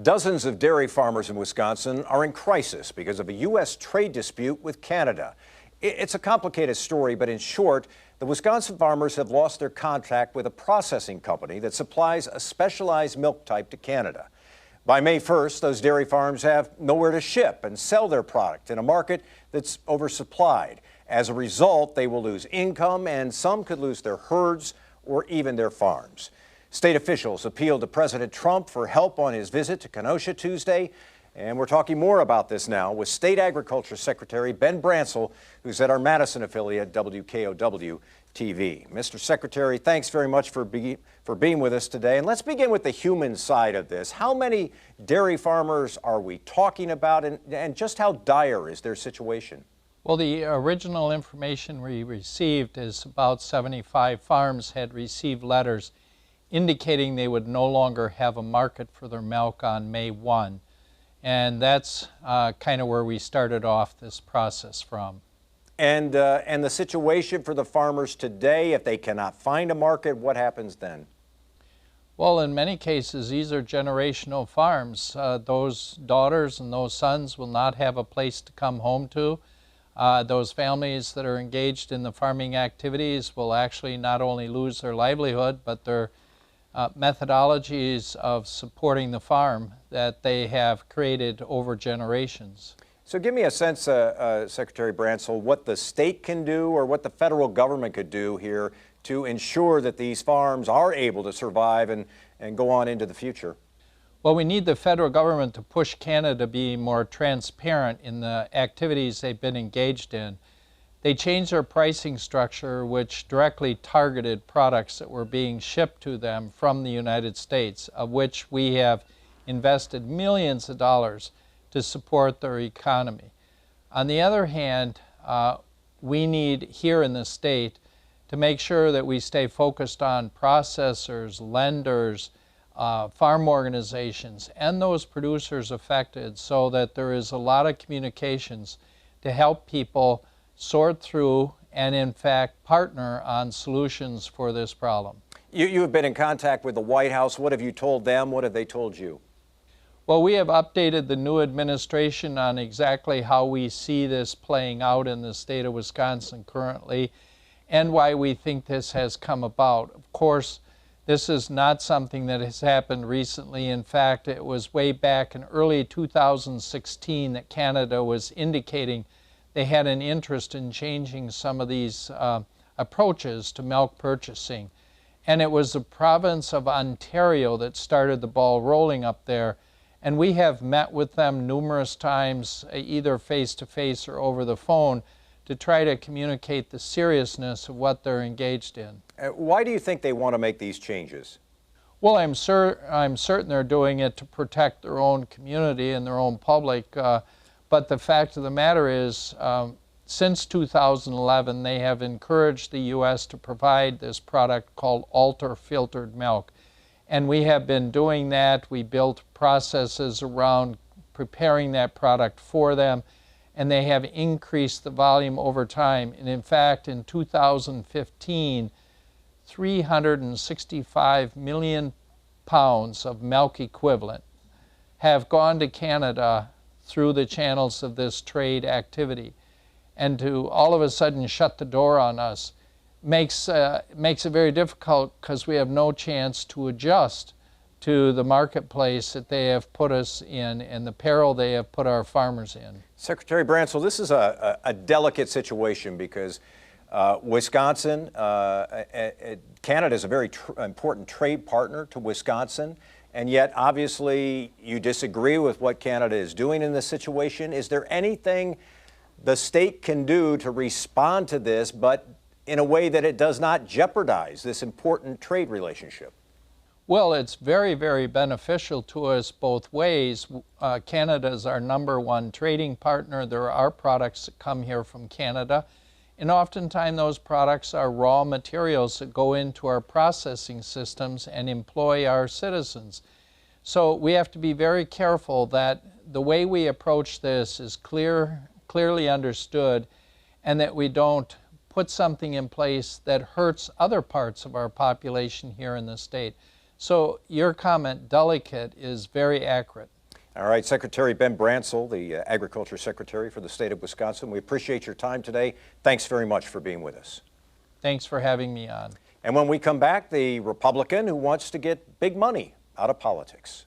Dozens of dairy farmers in Wisconsin are in crisis because of a U.S. trade dispute with Canada. It's a complicated story, but in short, the Wisconsin farmers have lost their contract with a processing company that supplies a specialized milk type to Canada. By May 1st, those dairy farms have nowhere to ship and sell their product in a market that's oversupplied. As a result, they will lose income, and some could lose their herds or even their farms. State officials appealed to President Trump for help on his visit to Kenosha Tuesday, and we're talking more about this now with State Agriculture Secretary Ben Brantzl, who's at our Madison affiliate, WKOW TV. Mr. Secretary, thanks very much for being with us today. And let's begin with the human side of this. How many dairy farmers are we talking about, and just how dire is their situation? Well, the original information we received is about 75 farms had received letters indicating they would no longer have a market for their milk on May 1. And that's kind of where we started off this process from. And the situation for the farmers today, if they cannot find a market, what happens then? Well, in many cases, these are generational farms. Those daughters and those sons will not have a place to come home to. Those families that are engaged in the farming activities will actually not only lose their livelihood, but their methodologies of supporting the farm that they have created over generations. So give me a sense, Secretary Brantzl, what the state can do or what the federal government could do here to ensure that these farms are able to survive and go on into the future. Well, we need the federal government to push Canada to be more transparent in the activities they've been engaged in. They changed their pricing structure, which directly targeted products that were being shipped to them from the United States, of which we have invested millions of dollars to support their economy. On the other hand, we need here in the state to make sure that we stay focused on processors, lenders, farm organizations, and those producers affected, so that there is a lot of communications to help people sort through and in fact partner on solutions for this problem. You have been in contact with the White House. What have you told them? What have they told you? Well, we have updated the new administration on exactly how we see this playing out in the state of Wisconsin currently and why we think this has come about. Of course, this is not something that has happened recently. In fact, it was way back in early 2016 that Canada was indicating they had an interest in changing some of these approaches to milk purchasing. And it was the province of Ontario that started the ball rolling up there. And we have met with them numerous times, either face-to-face or over the phone, to try to communicate the seriousness of what they're engaged in. Why do you think they want to make these changes? Well, I'm certain they're doing it to protect their own community and their own public. But the fact of the matter is, since 2011, they have encouraged the U.S. to provide this product called ultra-filtered milk. And we have been doing that. We built processes around preparing that product for them, and they have increased the volume over time. And in fact, in 2015, 365 million pounds of milk equivalent have gone to Canada through the channels of this trade activity. And to all of a sudden shut the door on us makes it very difficult, because we have no chance to adjust to the marketplace that they have put us in and the peril they have put our farmers in. Secretary Brantzl, this is a delicate situation because Wisconsin, Canada is a very important trade partner to Wisconsin. And yet, obviously, you disagree with what Canada is doing in this situation. Is there anything the state can do to respond to this, but in a way that it does not jeopardize this important trade relationship? Well, it's very, very beneficial to us both ways. Canada is our #1 trading partner. There are products that come here from Canada. And oftentimes those products are raw materials that go into our processing systems and employ our citizens. So we have to be very careful that the way we approach this is clearly understood, and that we don't put something in place that hurts other parts of our population here in the state. So your comment, delicate, is very accurate. All right, Secretary Ben Branscell, the Agriculture Secretary for the state of Wisconsin, we appreciate your time today. Thanks very much for being with us. Thanks for having me on. And when we come back, the Republican who wants to get big money out of politics.